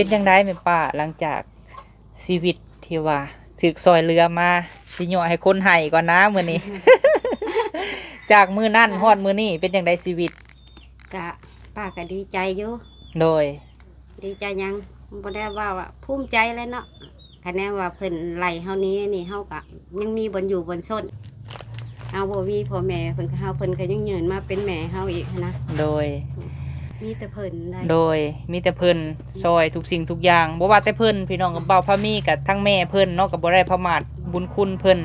เป็นจังไดแม่ป้าหลังจากชีวิตที่ว่าถูกซอยเรือมาสิย่อให้คนให้ก่อนนะมื้อนี้ จากมื้อนั้นฮอดมื้อนี้เป็นจังไดชีวิตกะป้าก็ดีใจอยู่โดยดีใจยังบ่ได้ว่าภูมิใจเลยเนาะคะแนนว่าเพิ่นไล่เฮานี้นี่เฮาก็ยังมีบนอยู่บนส้นเฮาบ่มีพ่อแม่เพิ่นก็เฮาเพิ่นก็ยังยืนมาเป็นแม่เฮาอีกนะโดยมีแต่เพิ่นได้โดยมีแต่เพิ่นซอยทุกสิ่งทุกอย่างบ่ว่าแต่เพิ่นพี่น้องกับเบาพามีกับทั้งแม่เพิ่นเนาะก็บ่ได้ประมาทบุญคุณเพิ่น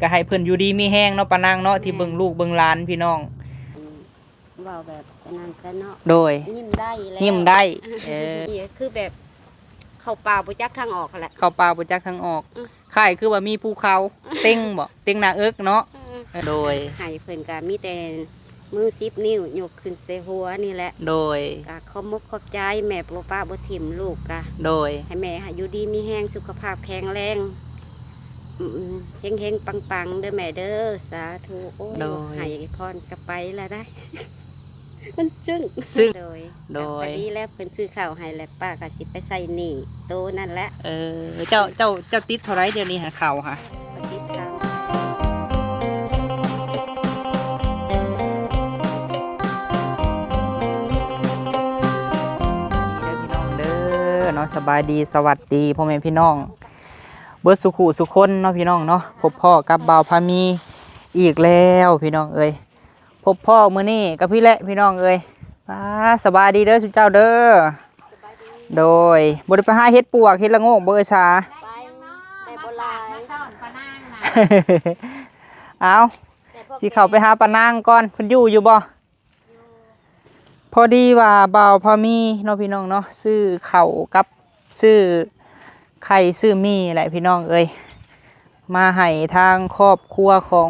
ก็ให้เพิ่นอยู่ดีมีแฮงเนาะปานางเนาะที่เบิ่งลูกเบิ่งหลานพี่น้องเว้าแบบนั้นซะเนาะโดยยิ้มได้แล้วยิ้มได้คือแบบเข้าป่าบ่จักทางออกแหละเข้าป่าบ่จักทางออกค่ายคือว่ามีภูเขาเต็งบ่เต็งหน้าเอิกเนาะโดยให้เพิ่นก็มีแต่มือ10 นิ้วยกขึ้นใส่หัวนี่แหละโดยก็ขอบมุกขอบใจแม่บ่ป้าบ่ถิ่มลูกกะโดยให้แม่อยู่ดีมีแห้งสุขภาพแข็งแรงเฮงๆปังๆเด้อแม่เด้อสาธุโอ้ให้พรกลับไปแล้วได้มันซึ่งโดยพอดีแล้วเพิ่นซื้อข้าวให้แล้วป้าก็สิไปใส่หนี้โตนั่นแหละเจ้าติดเท่าไรเดี๋ยวนี้หาข้าวค่ะติดข้าวเนาะสบายดีสวัสดีพ่อแม่พี่น้องเบิดสุขุสุคนเนาะพี่น้องเนาะพบพ่อกับบ่าวพามีอีกแล้วพี่น้องเอ้ยพบพ่อมื้อนี้กับพี่และพี่น้องเอ้ยสบายดีเด้อสุเจ้าเด้อโดยบ่ได้ไปหาเฮ็ดปวกเฮ็ดละโงกบ่เอ้ยชาได้บ่หลายเอาสิเข้าไปหาปานางก่อนเพิ่นอยู่บ่พอดีว่าบ่าวพามีเนาะพี่น้องเนาะซื้อข้าวกับซื้อไข่ซื้อมีแหละพี่น้องเอ้ยมาให้ทางครอบครัวของ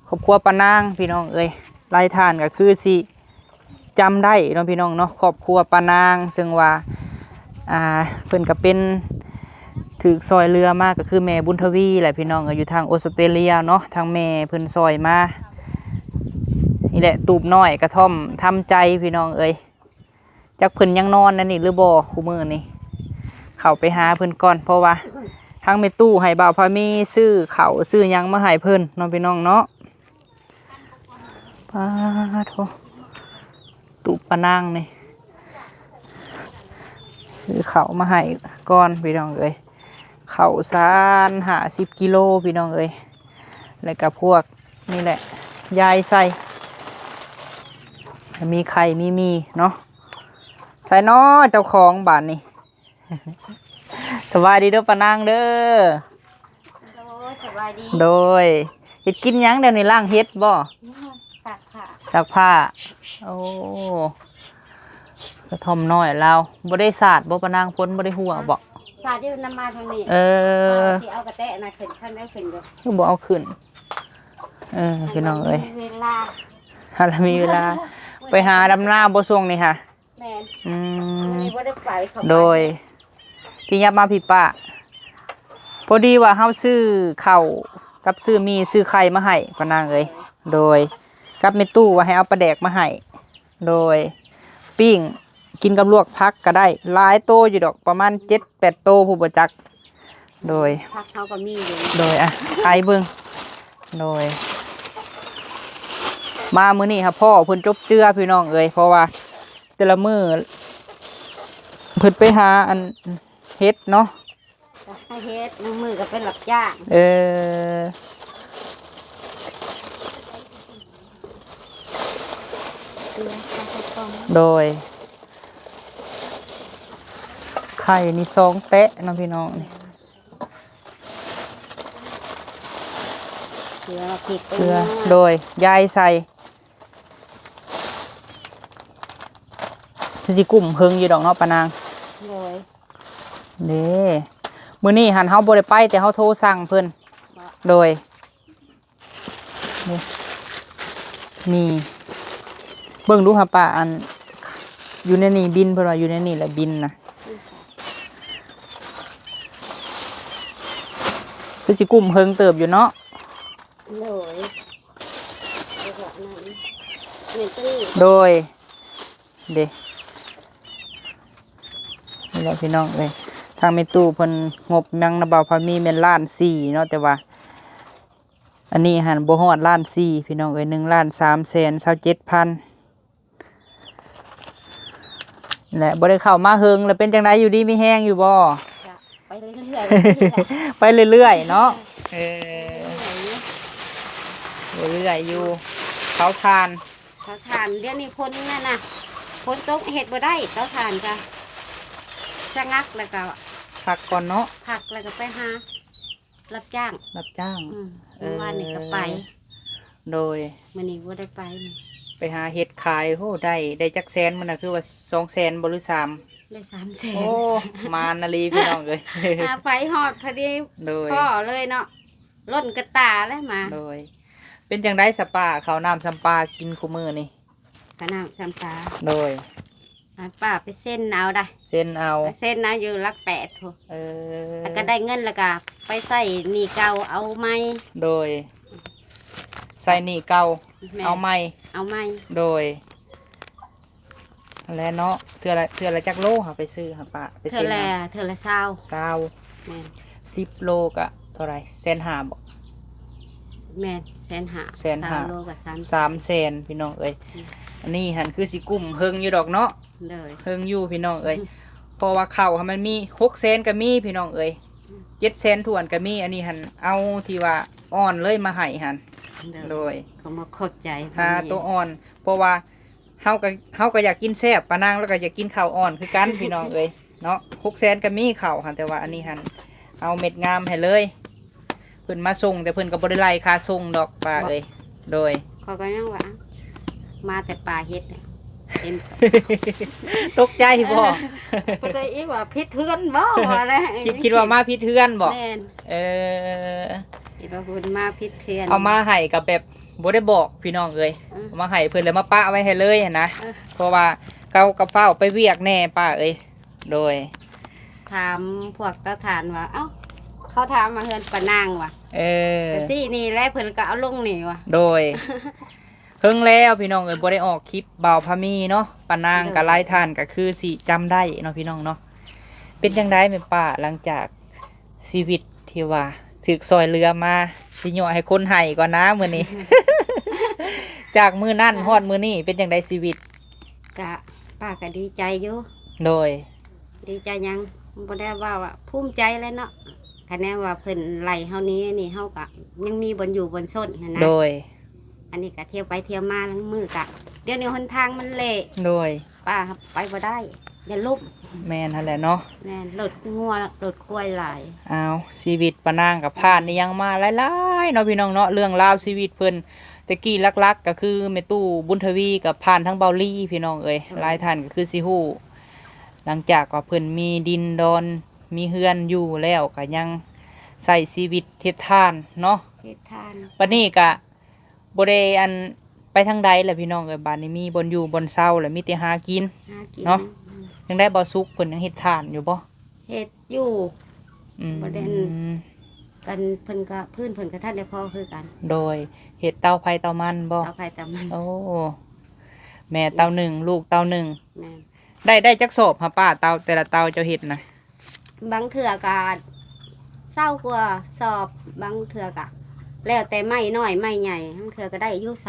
ครอบครัวปานางพี่น้องเอ้ยรายทานก็คือสิจำได้เนาะพี่น้องเนาะครอบครัวปานางซึ่งว่าเพิ่นก็เป็นถือซอยเรือมากก็คือแม่บุญทวีแหละพี่น้องก็อยู่ทางออสเตรเลียเนาะทางแม่เพิ่นซอยมานี่แหละตูบน้อยกระท่อมทำใจพี่น้องเอ้ยจักเพิ่นยังนอนนั่นนี่หรือบ่คู่มื้อนี่เข้าไปหาเพิ่นก่อนเพราะว่าทางแม่ตู้ให้บ่าวพามีซื้อข้าวซื้อหยังมาให้เพิ่นเนาะพี่น้องเนาะโธ่ตูบปานางนี่ซื้อข้าวมาให้ก่อนพี่น้องเอ้ยข้าวสาร50 กิโลพี่น้องเอ้ยแล้วก็พวกนี่แหละยายใส่มีไข่มีเนาะใส่น้อเจ้าของบ้านนี่ สบายดีเด้อปานางเด้อสบายดีโดยเฮ็ดกินหยังเดี๋ยวนี้ล้างเฮ็ดบ่ซักผ้าโอ้กระท่อมน้อยเราบ่ได้สาดบ่ปานางพ้นบ่ได้หัวบ่สาดอยู่นำมาทางนี้สิเอากระแตะน่ะขึ้นคั่นได้ขึ้นบ่คือบ่เอาขึ้นพี่น้องเอ้ยเวลาถ้ามีเวลาไปหาดำนาบ่ช่วงนี้ค่ะแม่นบ่ได้ไปเข้าโดยพี่ยับมาพี่ป้าพอดีว่าเฮาซื้อข้าวกับซื้อมีซื้อไข่มาให้ปานางเอ้ยโดยกับแม่ตู้ว่าให้เอาปลาแดกมาให้โดยปิ้งกินกับลวกผักก็ได้หลายโตอยู่ดอกประมาณ 7-8 โตผู้บ่จักโดยผักเฮาก็มีอยู่โดยไข่เบิ่งโดยมามื้อนี้ครับพ่อเพิ่นจบเจือพี่น้องเอ้ยเพราะว่าแต่ละมื้อเพิ่นไปหาอันเฮ็ดเนาะให้เฮ็ดมือก็เป็นหลับจ้างโดยไข่นี่2 แตะเนาะพี่น้องนี่เกลือโดยยายใส่สิกุ้มเฮิงอยู่ดอกเนาะปานางโดยเด้มื้อนี้หันเฮาบ่ได้ไปแต่เฮาโทรสั่งเพิ่นโดยนี่เบิ่งดูค่ะป้าอันอยู่ในนี่บินเพิ่นว่าอยู่ในนี่แหละบินนะคือสิกุ้มเฮิงเติบอยู่เนาะโดยเด้ แหละพี่น้องเลยทางแม่ตู้เพิ่นงบยังนะบ่าวพามีแม่นล้านสี่เนาะแต่ว่าอันนี้หันบ่ฮอดล้านสี่พี่น้องเอ้ย1,327,000และบ่ได้เข้ามาเฮิงแล้วเป็นจังไดอยู่ดีมีแฮงอยู่บ่ จะไปเรื่อยๆ ไปเรื่อยๆเนาะเรื่อยๆอยู่เขาทาน เขาทานเดี๋ยวนี้พ้นนั่นน่ะพ้นตกเห็ดบ่ได้เขาทานก็ชะงักแล้วก็ พักก่อนเนาะ ผักแล้วก็ไปหารับจ้าง รับจ้าง เมื่อวานนี่ก็ไป โดย มื้อนี้บ่ได้ไปนี่ ไปหาเห็ดขายโหได้จักแสนมันน่ะคือว่า200,000บ่หรือ3 ได้โอ้ 300,000 มานาลีพี่น้องเอ้ย หาไฟฮอดพอดี โดย พ่อเลยเนาะล้นกระตาแล้วมา โดย เป็นจังได๋สปาข้าวน้ำสำปากินคุมื้อนี่ กระน้ำสัมปลา โดย ป้าไปเส้นเอาได้ เส้นเอา ไปเส้นนะอยู่รัก8โถ เออ แล้วก็ได้เงินแล้วก็ไปใส่หนี้เก่าเอาไหม โดย ใส่นี่เก่า แม่ เอาใหม่ เอาไหม โดยแล้วเนาะเทื่อละจักโลค่ะไปซื้อค่ะป้าไป เธอ ซื้อ ละ มา เธอละเศร้า 20 แม่น 10 โลกะเท่าไหร่1,500บ่ แม่น150,000 150,000 โลกับ300,000พี่น้องเอ้ยอันนี้หันคือสิกุ้มเฮิงอยู่ดอกเนาะ เลย เฮิงอยู่พี่น้องเอ้ยเพราะว่าข้าวมันมี600,000ก็มีพี่น้องเอ้ย700,000ถ้วนก็มีอันนี้หันเอาที่ว่าอ่อนเลยมาให้หันโดย เขามาขอบใจ ถ้าตัวอ่อน เพราะว่าเฮาก็อยากกินแซ่บปานางแล้วก็อยากกินข้าวอ่อนคือกัน พี่น้องเอ้ยเนาะ600,000ก็มีข้าวหันแต่ว่าอันนี้หันเอาเม็ดงามให้เลยเพิ่นมาส่งแต่เพิ่นก็บ่ได้ไล่ค่าส่งดอกป้าเอ้ยโดย เขาก็ยังว่ามาแต่ป่าเฮ็ดเนี่ยเห็นสอง ตกใจบ่ ก็เลยอีกว่าพิษเทือนบ่ว่าแล้ว คิดว่ามาพิดเทือนบ่ แม่น เออ คิดว่าคุณมาพิษเทือน เอามาให้กับแบบบ่ได้บอกพี่น้องเอ้ย อืม เอามาให้เพิ่นแล้วมาปะไว้ให้เลยหั้นนะ เออ เพราะว่าเกากับเฝ้าไปเวียกแน่ป้าเอ้ยโดย ถามพวกตาฐานว่าเอ้าเขาถามมาเฮือนปะนางว่ะ เออ แต่สินี่แหล้วเพิ่นก็เอาลงนี่ว่ะ โดย เพิ่งแล้วพี่น้องเอ้ยบ่ได้ออกคลิปเบาพามีเนาะปานางกับไล่ทานก็คือสิจำได้เนาะพี่น้องเนาะเป็นจังได๋แม่ป้าหลังจากชีวิตที่ว่าถูกซอยเรือมาสิย่อให้คนให้ก่อนนะมื้อนี้ จากมื้อนั้นฮอดมื้อนี้เป็นจังไดชีวิต ก็ป้าก็ดีใจอยู่ โดย ดีใจยังบ่ได้ว่าภูมิใจแล้วเนาะคะแนนว่าเพิ่นไล่เฮานี้นี่เฮาก็ยังมีบนอยู่บนส้นหั้นนะ โดย อันนี้ก็เที่ยวไปเที่ยวมาทั้งมือกะเดี๋ยวนี้หนทางมันเละ โดย ป้าไปบ่ได้อย่าลุก แม่นนั่นแหละเนาะ แม่นรถงัวรถควายหลาย อ้าวชีวิตปานางกับผ่านนี่ยังมาหลายๆเนาะพี่น้องเนาะเรื่องราวชีวิตเพิ่นแตะกี้ลักๆก็คือแม่ตู้บุญทวีกับผ่านทั้งเบาลี่พี่น้องเอ้ยหลายท่านก็คือสิฮู้หลังจากว่าเพิ่นมีดินดอนมีเฮือนอยู่แล้วก็ยังใส่ชีวิตเฮ็ดทานเนาะ เฮ็ดทาน บัดนี้ก็บ่ได้อันไปทางใดแหละพี่น้องเอ้ยบัดนี้มีบนอยู่บนเซาแล้วมีแต่หากิน หากิน เนาะ ยังได้บ่สุกเพิ่นยังเฮ็ดทานอยู่บ่ เฮ็ดอยู่ อืม บ่ได้ กันเพิ่นก็พื้นเพิ่นก็ท่านได้พอคือกัน โดยเฮ็ดเตาไผเตามันบ่ เอาไปแต่มัน โอ้แม่เตาหนึ่งลูกเตาหนึ่ง แม่น ได้จักสอบหาป้าเตาแต่ละเตาเจ้าเฮ็ดนะ บางเถื่อก็เศร้ากว่าสอบบางเถื่อก็แล้วแต่ไม่น้อยไม่ใหญ่บางเถื่อก็ได้อายุ30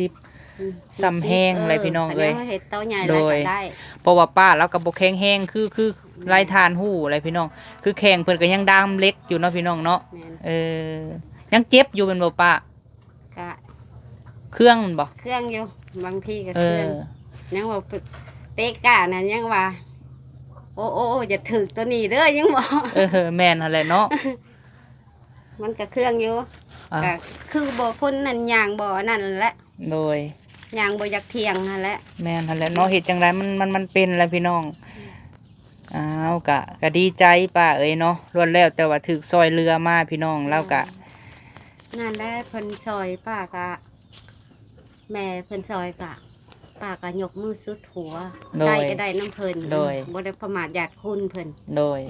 30 สำแห้งเลยพี่น้องเอ้ย คะแนนว่าเฮ็ดเต้าใหญ่ โด แล้ว ย ก็ได้ เพราะว่าป้าแล้วก็บ่แข็งแห้งคือไล่ทานหู้อะไรพี่น้อง คือแข็งเพิ่นก็ยังดามเล็กอยู่เนาะพี่น้องเนาะ แม่น ยังเจ็บอยู่เป็นบ่ป้า ก็ เครื่องมันบ่ เครื่องอยู่บางทีก็ เอ เครื่อง อ ยังว่าเตะกะนั่นยังว่า โอ้อย่าถึกตัวนี้เด้อยังบอก แม่นหั่นแหละเนาะ มันก็เครื่องอยู่ อ่ะ ก็คือบ่คนนั่นย่างบ่นั่นแหละ โดย ย่างบ่อยากเที่ยงนั่นแหละ แม่นหั่นแหละเนาะเฮ็ดจังไดมันเป็นแหละพี่น้องอ้าวก็ดีใจป้าเอ้ยเนาะรวดแล้วแต่ว่าถึกซอยเรือมาพี่น้องแล้วก็ นั่นแหละเพิ่นซอยป้าก็แม่เพิ่นซอยก็ป้าก็ยกมือสุดหัว โดย ได้ก็ได้น้ำเพิ่น โดย บ่ได้ประมาทญาติคุณเพิ่น โดย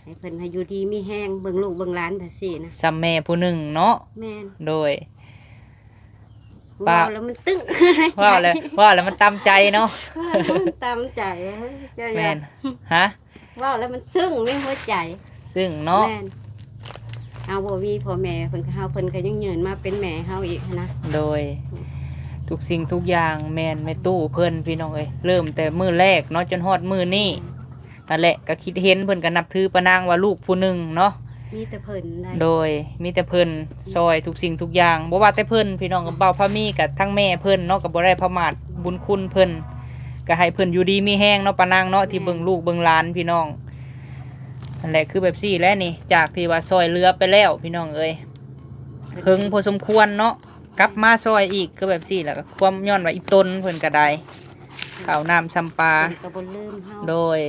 ให้เพิ่นให้อยู่ดีมีแห้งเบิ่งลูกเบิ่งหลานแบบซี่นะ ซ้ำแม่ผู้หนึ่งเนาะ แม่น โดย ม ว้าวแล้วมันตึ้ง ว่าแล้วมันตามใจเนาะ มันตามใจเจ้า แม อย่าน ฮะ ว้าวแล้วมันซึ้งไม่หัวใจ ซึ่งเนาะ แม่นเอาบ่มีพ่อแม่เพิ่นก็เฮาเพิ่นก็ยังยืนมาเป็นแม่เฮาอีกนะ โดยทุกสิ่งทุกอย่างแมนแม่ตู้เพิ่นพี่น้องเอ้ยเริ่มแต่มื้อแรกเนาะจนฮอดมื้อนี้นั่นแหละก็คิดเห็นเพิ่นก็นับถือปานางว่าลูกผู้หนึงเนาะ มีแต่เพิ่นได้ โดยมีแต่เพิ่นซอยทุกสิ่งทุกอย่างบ่ว่าแต่เพิ่นพี่น้องกับเบาพามีกับทั้งแม่เพิ่นเนาะก็บ่ได้ประมาทบุญคุณเพิ่นก็ให้เพิ่นอยู่ดีมีแฮงเนาะปานางเนาะที่เบิ่งลูกเบิ่งหลานพี่น้องนั่นแหละคือแบบซี่แหล้วนี่จากที่ว่าซอยเรือไปแล้วพี่น้องเอ้ยเพิ่งพอสมควรเนาะกลับมาซอยอีกก็แบบซี่แหละก็ความย้อนว่าอีตนเพิ่นก็ได้ข้าวน้ำซ้ำปลา เพิ่นก็บ่ลืมเฮา โดย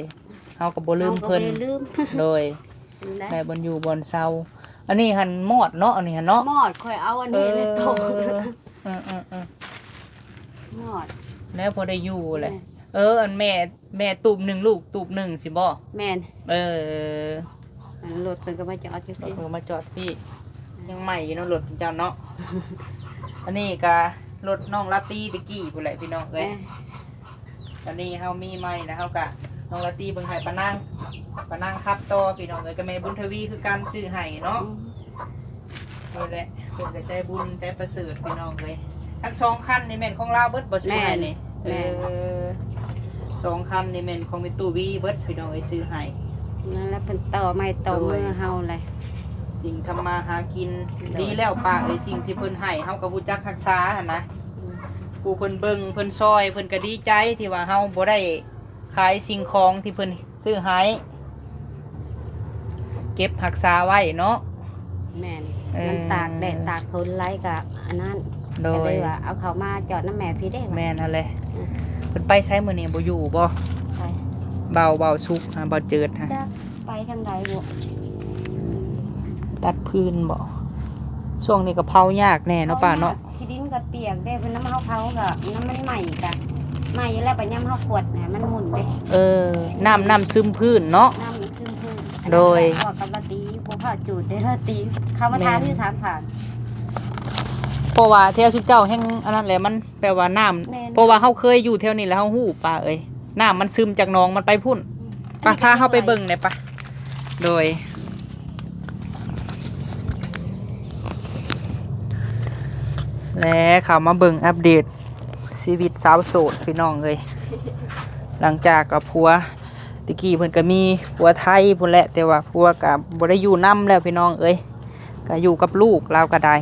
เฮาก็บ่ลืมเพิ่น ฮาก็บ่ได้ลืม โดย ได้ ได้บนอยู่บนเซาอันนี้หันมอดเนาะอันนี้หันเนาะ หมอดค่อยเอาอันนี้เลยตก เออ หมอด แล้วพอได้อยู่แหละอันแม่ตูบหนึ่งลูกตูบหนึ่งสิบ่ แม่น เออ อันรถเพิ่นก็มาจอดอยู่ รถ ที่ เพิ่งมาจอดพี่ยังใหม่อยู่เนาะรถเจ้าเนาะ อันนี้ก็รถน้องลาตี้ตะกี้พุ่นแหละพี่น้องเอ้ยตอนนี้เฮามีใหม่นะเฮากะน้องลาตี้เบิ่งให้ปานั่งครับต่อพี่น้องเอ้ยก็แม่บุญทวีคือการซื้อให้เนาะ นี่แหละเพิ่นก็ใจบุญใจประเสริฐพี่น้องเลยทั้งสองคันนี่แม่นของเราเบิดบ่ซื้อให้นี่สองคันนี่แม่นของแม่ตู้วีเบิดพี่น้องเอ้ยซื้อให้ นั่นแหละเพิ่นต่อไม้ต่อมือเฮาเลย สิ่งทำมาหากินดีแล้วป้าเอ้ยสิ่งที่เพิ่นให้เฮาก็รู้จักรักษาหั่นนะผู้เพิ่นเบิ่งเพิ่นซอยเพิ่นก็ดีใจที่ว่าเฮาบ่ได้ขายสิ่งของที่เพิ่นซื้อให้เก็บรักษาไว้เนาะ แม่นมันตากแดดตากฝนไรก็อันนั้น โด ก็เลย ยว่าเอาเขามาจอดน้ำแม่พี่ได้ แม่นหั่นแหละเพิ่นไปไสมื้อนี้บ่อยู่บ่ ไป เบาสุกฮะเบาเจิดฮะ จะไปทางใดบ่ ตัดพื้นบ่ช่วงนี้ก็เผายากแน่เนาะป้าเนาะ ขี้ดินก็เปียกได้เป็นน้ำเฮาเขาก็น้ำมันใหม่กะใหม่แล้วไปย่ำเฮาขวดน่ะมันหมุนเด้ น้ำซึมพื้นเนาะ น้ำมันขึ้นพื้น โดย ออกกับละตีบ่พาจูดได้ละตีเขามาถามที่ถามผ่าน เพราะว่าแถวชุดเจ้าแห่งอันนั้นแหละมันแปลว่าน้ แม่น ำเพราะว่าเฮาเคยอยู่แถวนี้แล้วเฮาฮู้ป้าเอ้ยน้ำมันซึมจากหนองมันไปพุ่นป้าพาเฮาไปเบิ่งหน่อยป้าโดยและเข้ามาเบิ่งอัปเดตชีวิตสาวโสดพี่น้องเอ้ยหลังจากกับผัวตะกี้เพิ่นก็มีผัวไทยพุ่นแหละแต่ว่าผัวก็บ่ได้อยู่นำแล้วพี่น้องเอ้ยก็อยู่กับลูกเราก็ได้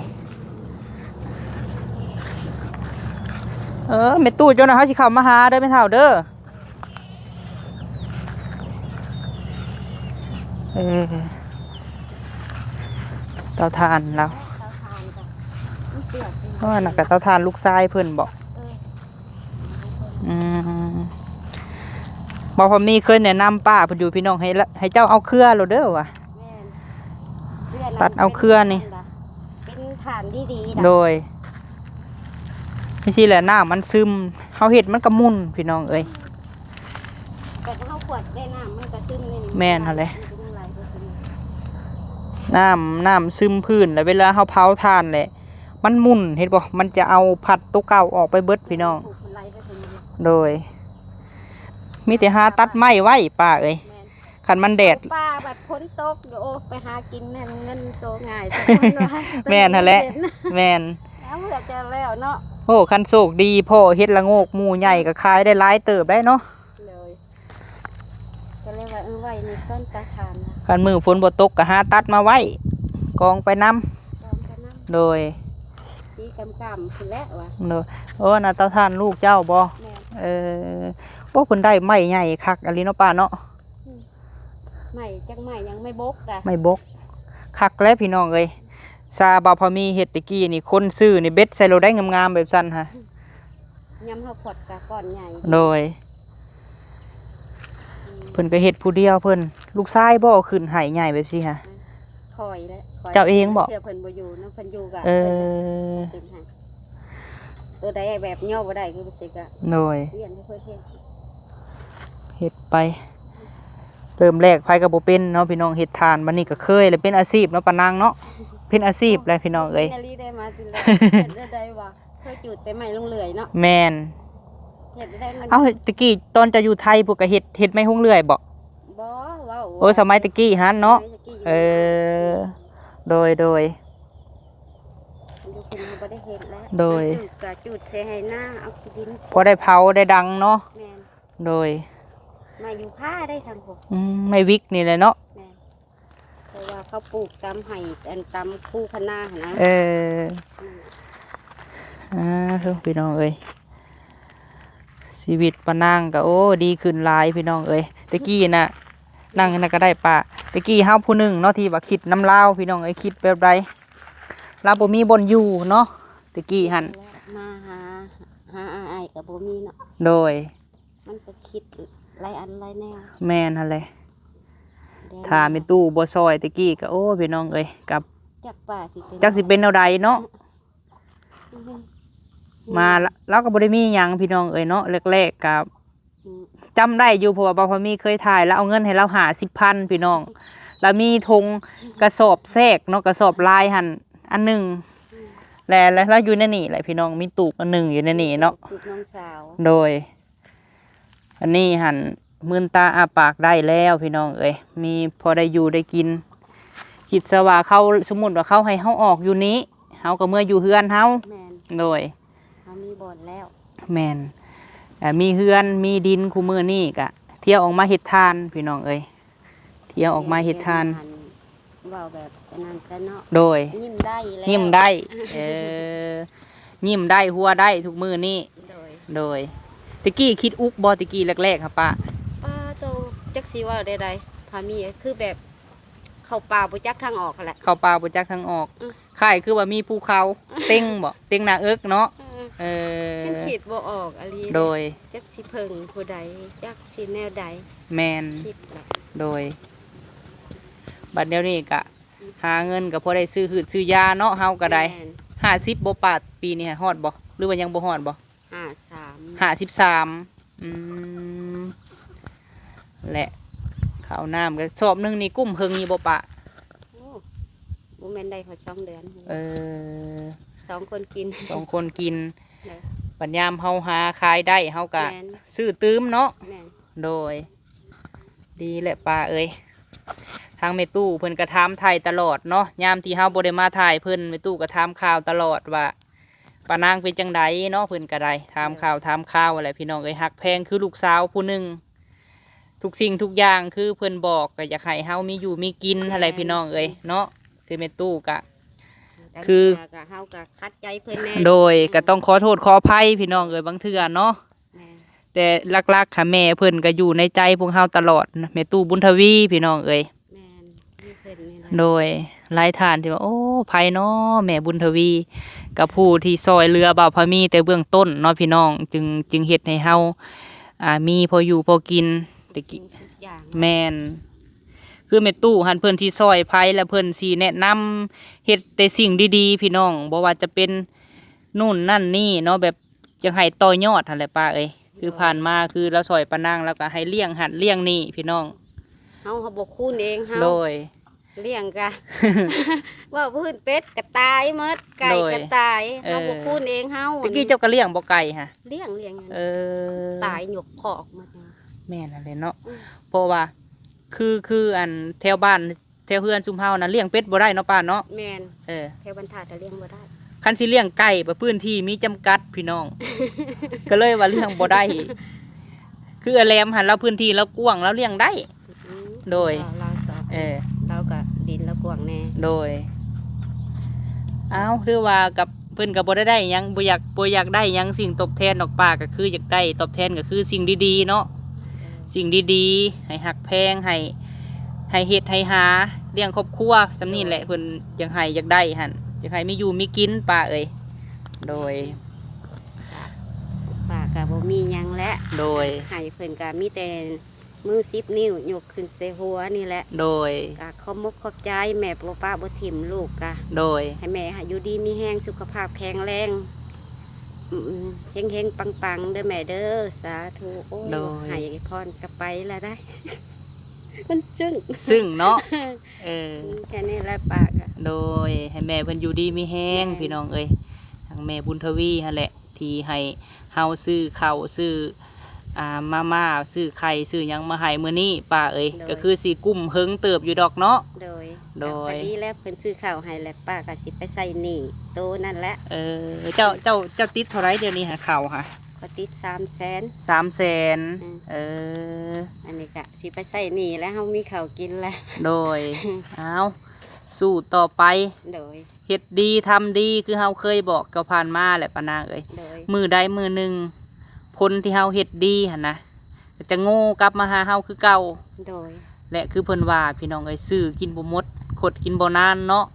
แม่ตู้เจ้าน่ะเฮาสิเข้ามาหาเด้อแม่เฒ่าเด้อเตาถ่านเรา เขาทานก็มันเปียก เพราะว่าน่ะก็เตาถ่านลูกชายเพิ่นบอก เออ บอกพอมีเคยแนะนำป้าเพิ่นอยู่พี่น้องให้เจ้าเอาเครือโลดเด้อว่ะ แม่น ตัดเอาเครือนี่ เป็นฐานดีๆ โดยไม่ใช่แหละน้ำมันซึมเฮาเฮ็ดมันก็มุนพี่น้องเอ้ย ก็เฮาขวดได้น้ำมันก็ซึมนี่ แม่นหั่นแหละ มันเป็นอะไรก็คือ น้ำซึมพื้นแล้วเวลาเฮาเผาถ่านแหละมันมุนเห็นบ่มันจะเอาผัดตัวเก่าออกไปเบิดพี่น้อง ถูกอะไรก็คือ โดยมีแต่หาตัดไม้ไว้ป้าเอ้ย แม่น คันมันแดด ป้าบัดพ้นตกเดี๋ยวโอ้ไปหากินนั่นเงินโตง่ายแต่คนว่า แม่นหั่นแหละแม่น เอาเมื่อจะแล้วเนาะ โอ้คันโชคดีพ่อเฮ็ดละโงกหมู่ใหญ่ก็ขายได้หลายเติบได้เนาะ เลยก็เลยว่าไว้นี่ต้นตะทานนะ คันมือฝนบ่ตกก็หาตัดมาไว้กองไปนำ ลองกันนะ โดย สีกำคือแล้ววะ โดยโอ้น่ะเตาถ่านลูกเจ้าบ่ แม่น โอ้เพิ่นได้ไม้ใหญ่คักอะลีเนาะป้าเนาะ ใหม่จังใหม่ยังไม่บกกะ ไม่บกคักแล้วพี่น้องเอ้ยซาบ่าวพอมีเฮ็ดตะกี้นี่คนซื้อนี่เบ็ดใส่โลได้งามๆแบบซั่นฮะ ยำเฮาขวดกะก้อนใหญ่ โดยเพิ่นก็เฮ็ดผู้เดียวเพิ่นลูกชายบ่เอาขึ้นให้ใหญ่แบบซี่ฮะ คอยแล้วคย เจ้าเองบ่ เชื่อเพิ่นบ่อยู่เนาะเพิ่นอยู่กะ เออ เพิ่นให้ตัวใดแบบย่อบ่ได้คือบ่สิกะ โดย เรียนให้เพิ่นเฮ็ด เฮ็ดไปเริ่มแรกไผก็บ่เป็นเนาะพี่น้องเฮ็ดทานบัดนี้ก็เคยแล้วเป็นอาชีพเนาะปานางเนาะเป็นอาชีพแล้วพี่น้องเอ้ย นาลีได้มาสิแล้วเฮ็ดได้วะ เคยจุดแต่ไม่ลงเลื่อยเนาะ แมน เฮ็ดได้มัน เอ้าตะกี้ตอนจะอยู่ไทยพวกก็เฮ็ดไม่หุ้งเลื่อยบ่ บ่เว้า โอ้สมัยตะกี้ฮันเนาะเออโดยอยู่คุณเขาบ่ได้เฮ็ดแล้ว โดย จุดก็จุดใส่ให้หน้าเอาขี้ดิน พอได้เผาได้ดังเนาะ แม่น โดย มาอยู่ผ้าได้ทางผม ไม่วิกนี่เลยเนาะ แม่นเพราะว่าเขาปลูกตามไห้อันตามคู่คะนานะ เออเฮ้ยพี่น้องเอ้ยชีวิตปะนางก็โอ้ดีขึ้นหลายพี่น้องเอ้ยตะกี้น่ะนั่งน่ะก็ได้ปะตะกี้เฮาผู้หนึงเนาะที่ว่าคิดน้ำลาวพี่น้องเอ้ยคิดแบบใดลาวบ่มีบ่อนอยู่เนาะตะกี้หั่น มาหาอ้ายกับบ่มีเนาะ โดย มันก็คิดหลายอันหลายแนว แม่นหั่นแหละถ้าแม่ตู้บ่ซอยตะกี้ก็โอ้พี่น้องเอ้ยกับ จักป่าสิเป็น จักสิเป็นแนวใดเนาะมาแล้วก็บ่ได้มีหยังพี่น้องเอ้ยเนาะแรกๆก็จำได้อยู่เพราะว่าบ่พอมีเคยถ่ายแล้วเอาเงินให้เรา50,000พี่น้องแล้วมีธงกระสอบแทรกเนาะกระสอบลายหั่นอันหนึงแล้วอยู่ในนี่แหละพี่น้องมีตูบอันหนึงอยู่ในนี่เนาะ จุดน้องสาว โดยอันนี้หั่นมื่นตาอาปากได้แล้วพี่น้องเอ้ยมีพอได้อยู่ได้กินคิดซะว่าเขาสมมุติว่าเขาให้เฮาออกอยู่นี้เฮาก็เมื่ออยู่เฮือนเฮา แม่น โดย เขามีบ่อนแล้ว แมนมีเฮือนมีดินคู่มือนี่กะเที่ยวออกมาเฮ็ดทานพี่น้องเอ้ยเที่ยวออกมาเฮ็ดทาน เว้าแบบนั้นซะเนาะ โดย ยิ้มได้แล้ว ยิ้มได้ยิ้มได้หัวได้ทุกมือนี่ โดยตะกี้คิดอุกบ่ตะกี้แรกๆครับป้า ป้าโตจักสิว่าได้ๆพามีคือแบบเข้าป่าบ่จักทางออกนั่นแหละ เข้าป่าบ่จักทางออก อือ ค่ายคือว่ามีภูเขาเต็งบ่เต็งหน้าเอิกเนาะฉันคิดบ่ออกอะลี โดย จักสิเพิ่งผู้ใดจักสิแนวใด แมน คิดแหละ โดยบัดเดี๋ยวนี้กะหาเงินก็พอได้ซื้อหืดซื้อยาเนาะเฮาก็ได้ แม่น 50บ่ปาดปีนี้ฮอดบ่หรือว่ายังบ่ฮอดบ่ 53 53และข้าวน้ำก็ชอบหนึงนี่กุ้มเพิงนี่บ่ปะ โอ้บ่แม่นได้เขา2 เดือน 2 คนกิน สองคนกิน แม่น ปัญญามเฮาหาขายได้เฮาก็ แม่น ซื้อตื้มเนาะ แม่น โดย ดีแหละป้าเอ้ยทางแม่ตู้เพิ่นก็ถามไทยตลอดเนาะยามที่เฮาบ่ได้มาถ่ายเพิ่นแม่ตู้ก็ถามข่าวตลอดว่าป้านางเป็นจังไดเนาะเพิ่นก็ได้ถามข่าวอะไรพี่น้องเอ้ยฮักแพงคือลูกสาวผู้หนึงทุกสิ่งทุกอย่างคือเพิ่นบอกก็อยากให้เฮามีอยู่มีกินอะไรพี่น้องเอ้ยเนาะคือแม่ตู้ก็ คือ ก็เฮาก็คัดใจเพิ่นแน่ โดยก็ต้องขอโทษขออภัยพี่น้องเอ้ยบางเทื่อเนาะ แม่น แต่หลักๆค่ะแม่เพิ่นก็อยู่ในใจพวกเฮาตลอดนะแม่ตู้บุญทวีพี่น้องเอ้ย แม่นมีเพิ่นนี่แหละ โดยหลายท่านที่ว่าโอ้ไผเนาะแม่บุญทวีกับผู้ที่ซอยเรือบ่าวพะมีแต่เบื้องต้นเนาะพี่น้องจึงเฮ็ดให้เฮามีพออยู่พอกินตะกี้ ทุกอย่าง แม่นคือแม่ตู้หันเพิ่นที่ซอยไผและเพิ่นสิแนะนำเฮ็ดแต่สิ่งดีๆพี่น้องบ่ว่าจะเป็นนู่นนั่นนี่เนาะแบบจังให้ต่อยอดหั่นแหละป้าเอ้ยคือผ่านมาคือเราซอยปานางแล้วก็ให้เลี้ยงหัดเลี้ยงนี่พี่น้อง เฮาบ่คูนเองเฮา โดย เลี้ยงกะ ว่าพื้นเป็ดกะตายหมดไก่ โดย กะตาย เออ เฮาบ่คูนเองเฮา ตะกี้เจ้าก็เลี้ยงบ่ไก่ฮะ เลี้ยงอย่างนั้น เออ ตายหยกขอกหมดนะ แม่นอะไรเนาะ อืม เพราะว่าคืออันแถวบ้านแถวเฮือนซุมเฮานะเลี้ยงเป็ดบ่ได้เนาะป้าเนาะ แม่น เออ แถวบรรทัดจะเลี้ยงบ่ได้ คันสิเลี้ยงไก่บ่พื้นที่มีจำกัดพี่น้อง ก็เลยว่าเลี้ยงบ่ได้ คืออแลมหันเราพื้นที่เรากว้างเราเลี้ยงได้ อืม โดย เราสอบ เออ เราก็ดินเรากว้างแน่ โดยคือว่ากับเพิ่นก็บ่ได้หยังบ่อยากได้หยังสิ่งตอบแทนดอกป้าก็คืออยากได้ตอบแทนก็คือสิ่งดีๆเนาะ สิ่งดีๆให้หักแพงให้เฮ็ดให้หาเลี้ยงครอบครัวสำนี่แหละเพิ่นอยากให้อยากได้หั่นอยากให้มีอยู่มีกินป้าเอ้ยโดย ป้าก็บ่มีหยังแล้ว โดย ให้เพิ่นก็มีแต่มือ10 นิ้วยกขึ้นใส่หัวนี่แหละ โดย ก็ขอบมกขอบใจแม่บ่ป้าบ่ถิ่มลูกกะ โดย ให้แม่อยู่ดีมีแห้งสุขภาพแข็งแรงเฮงๆปังๆเด้อแม่เด้อสาธุโอ้ยให้พรกลับไปแล้วได้ มันจึ้ง ซึ่งเนาะแค่ แค่นี้แหละปากอะ โดยให้แม่เพิ่นอยู่ดีมีแฮงพี่น้องเอ้ยทาง แม่บุญทวีนั่นแหละที่ให้เฮาซื้อข้าวซื้อมาซื้อไข่ซื้อหยังมาให้มื้อนี้ป้าเอ้ยก็คือสิกุ้มเฮิงเติบอยู่ดอกเนาะโดยโดยพอดีแล้วเพิ่นซื้อข้าวให้แล้วป้าก็สิไปใส่หนี้โตนั่นแหละเจ้าติดเท่าไรเดี๋ยวนี้หาข้าวค่ะก็ติด300,000 300,000อันนี้ก็สิไปใส่หนี้แล้วเฮามีข้าวกินแล้วโดยเอาสู้ต่อไปโดยเฮ็ดดีทำดีคือเฮาเคยบอกกับผ่านมาแหละปานางเอ้ยมือใดมือหนึ่งผลที่เฮาเฮ็ดดีหั่นนะจะโง่กลับมาหาเฮาคือเก่าโดยและคือเพิ่นว่าพี่น้องเอ้ยซื้อกินบ่หมดขดกินบ่นานเนาะ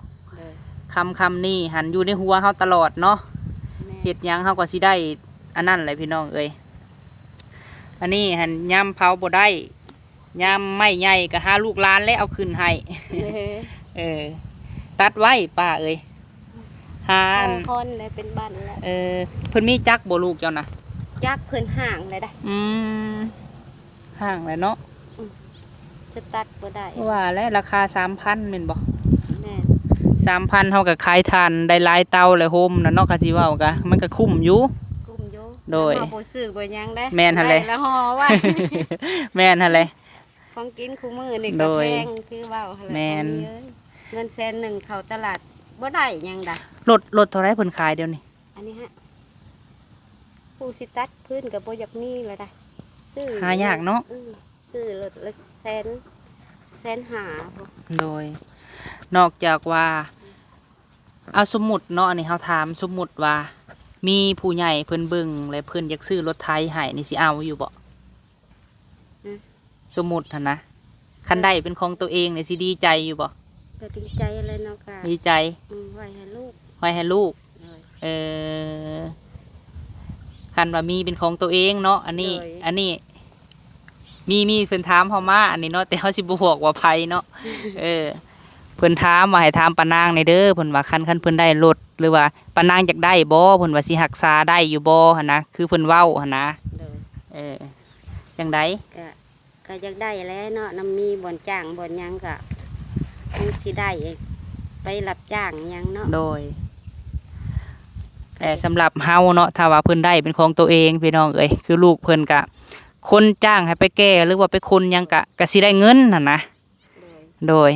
คำนี้หันอยู่ในหัวเฮาตลอดเนาะเฮ็ดหยังเฮาก็สิได้อันนั้นแหละพี่น้องเอ้ยอันนี้หันยามเผาบ่ได้ยามไม่ใหญ่ก็หาลูกหลานแล้วเอาขึ้นให้ตัดไว้ป้าเอ้ยหาคนเลยเป็นบ้านแล้วเพิ่นมีจักบ่ลูกเจ้านะจักเพิ่นห่างเลยได้ห่างเลยเนาะจะตัดบ่ได้ว่าแล้วราคา 3,000 แม่นบ่แม่ 3,000 เฮาก็ขายทานได้หลายเตาเลยโฮมน่ะเนาะก็สิเว้าก็มันก็คุ้มอยู่โดยเฮาบ่ซื้อบ่หยังได้แม่นหั่นแหละแล้วห่อไว้แม่นหั่นแหละของกินคู่มื้อนี่ก็แพงคือเว้าหั่นแหละแม่นเงิน100,000เข้าตลาดบ่ได้หยังดะรถเท่าไรเพิ่นขายเดี๋ยวนี้อันนี้ฮะผู้สิตัดพื้นกับโบยักนี่เลยได้ซื้อหายากเนาะซื้อรถละ150,000โดยนอกจากว่าเอาสมมุติเนาะอันนี้เฮาถามสมมุติว่ามีผู้ใหญ่เพิ่นเบิ่งและเพิ่นอยากซื้อรถไถให้นี่สิเอาอยู่บ่สมมุติหั่นนะคันได้เป็นของตัวเองนี่สิดีใจอยู่บ่ก็ดีใจเลยเนาะค่ะดีใจไว้ให้ลูกคันว่ามีเป็นของตัวเองเนาะอันนี้มีเพิ่นถามเฮามาอันนี้เนาะแต่เฮาสิบ่บอกว่าไผเนาะเพิ่นถามว่าให้ถามปานางในเด้อเพิ่นว่าคันเพิ่นได้รถหรือว่าปานางอยากได้บ่เพิ่นว่าสิรักษาได้อยู่บ่หั่นนะคือเพิ่นเว้าหั่นนะจังได๋ก็อยากได้แล้วเนาะนำมีบ่อนจ้างบ่อนหยังก็มันสิได้ไปรับจ้างหยังเนาะโดยแต่สำหรับเฮาเนาะถ้าว่าเพิ่นได้เป็นของตัวเองพี่น้องเอ้ยคือลูกเพิ่นกะคนจ้างให้ไปแก้หรือว่าไปคนยังกะสิได้เงินน่ะนะโดย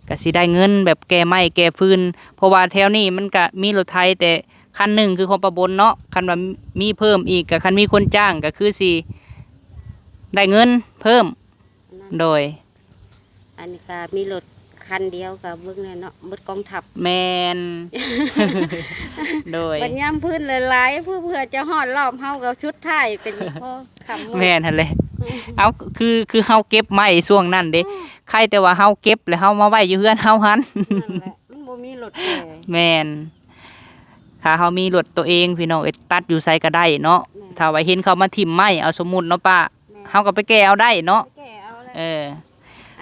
กะสิได้เงินแบบแก้ไม้แก้ฟืนเพราะว่าแถวนี้มันกะมีรถไถแต่คันหนึ่งคือของประบนเนาะคันว่ามีเพิ่มอีกกะคันมีคนจ้างก็คือสิได้เงินเพิ่มโดยอันนี้ก็มีรถคันเดียวกับเบิ่งเลยเนาะหมดกองทัพแมนโดยบัดยามพื้นหลายๆเพื่อจะฮอดรอบเฮากับชุดท้ายเป็นพอคำแม่นหั่นแหละเอาคือเฮาเก็บไม้ช่วงนั้นเด้ใครแต่ว่าเฮาเก็บแล้วเฮามาไว้อยู่เฮือนเฮาหั่นมันบ่มีรถแม่นถ้าเฮามีรถตัวเองพี่น้องตัดอยู่ไสก็ได้เนาะถ้าว่าเห็นเขามาทิ่มไม้เอาสมมุติเนาะป้าเฮาก็ไปแก้เอาได้เนาะ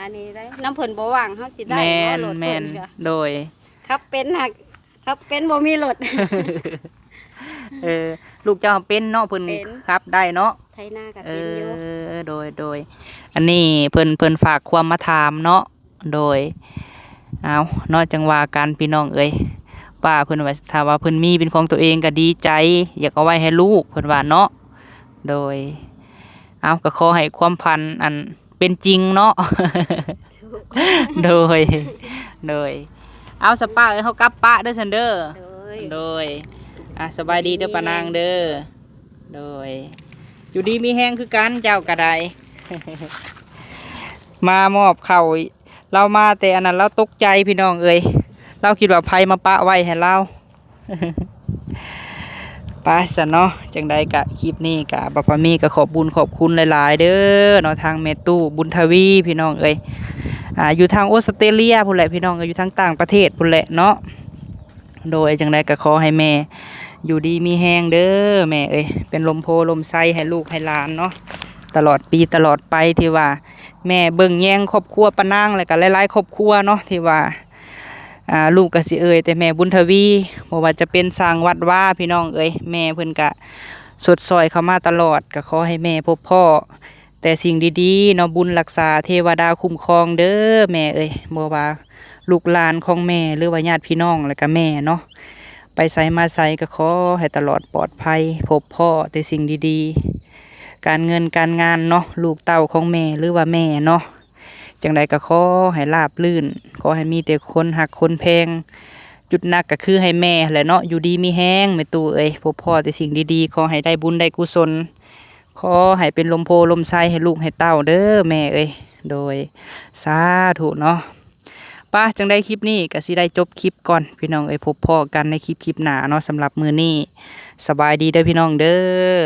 อันนี้ได้น้ำเพิ่นบ่ว่างเฮาสิได้รถเพิ่นก็โดยครับเป็นหักครับเป็นบ่มีรถลูกเจ้าเป็นเนาะเพิ่นครับได้เนาะไถนาก็เป็นอยู่โดยอันนี้เพิ่นฝากความมาถามเนาะโดยเอาเนาะจังว่ากันพี่น้องเอ้ยป้าเพิ่นว่าถ้าว่าเพิ่นมีเป็นของตัวเองก็ดีใจอยากเอาไว้ให้ลูกเพิ่นว่าเนาะโดยเอาก็ขอให้ความฝันอันเป็นจริงเนาะโดยเอาสป้าเขากลับป้าเด้อซันเดอร์โดยสบายดีเด้อปานางเด้อโดยอยู่ดีมีแห้งคือกันเจ้ากระไดมามอบเข่าเรามาแต่อันนั้นเราตกใจพี่น้องเอ้ยเราคิดว่าไผมาปะไว้ให้เราไปซะเนาะจังใดกะคลิปนี้กะบัพพามีกะขอบบุญขอบคุณหลายๆเด้อเนาะทางเมตู้บุญทวีพี่น้องเอ้ยอยู่ทางออสเตรเลียพุ่นแหละพี่น้องอยู่ทางต่างประเทศพุ่นแหละเนาะโดยจังใดกะขอให้แม่อยู่ดีมีแห้งเด้อแม่เอ้ยเป็นลมโพลมไส้ให้ลูกให้หลานเนาะตลอดปีตลอดไปที่ว่าแม่เบิ่งแย่งครอบครัวปะนางแล้วก็หลายๆครอบครัวเนาะที่ว่าลูกก็สิแต่แม่บุญทวีบ่ว่าจะเป็นสร้างวัดว่าพี่น้องเอ้ยแม่เพิ่นก็สดซอยเข้ามาตลอดก็ขอให้แม่พบพ่อแต่สิ่งดีๆเนาะบุญรักษาเทวดาคุ้มครองเด้อแม่เอ้ยบ่ว่าลูกหลานของแม่หรือว่าญาติพี่น้องแล้วก็แม่เนาะ ไปไสมาไสก็ขอให้ตลอดปลอดภัยพบพ่อแต่สิ่งดีๆการเงินการงานเนาะลูกเต้าของแม่หรือว่าแม่เนาะจังใดก็ขอให้ราบรื่นขอให้มีแต่คนหักคนแพงจุดหนักก็คือให้แม่แหละเนาะอยู่ดีมีแห้งแม่ตู่เอ้ยพบพ่อแต่สิ่งดีๆขอให้ได้บุญได้กุศลขอให้เป็นลมโพลมไส้ให้ลูกให้เต้าเด้อแม่เอ้ยโดยสาธุเนาะป้าจังได้คลิปนี้ก็สิได้จบคลิปก่อนพี่น้องเอ้ยพบพ่อกันในคลิปหน้าเนาะสำหรับมื้อนี้สบายดีเด้อพี่น้องเด้อ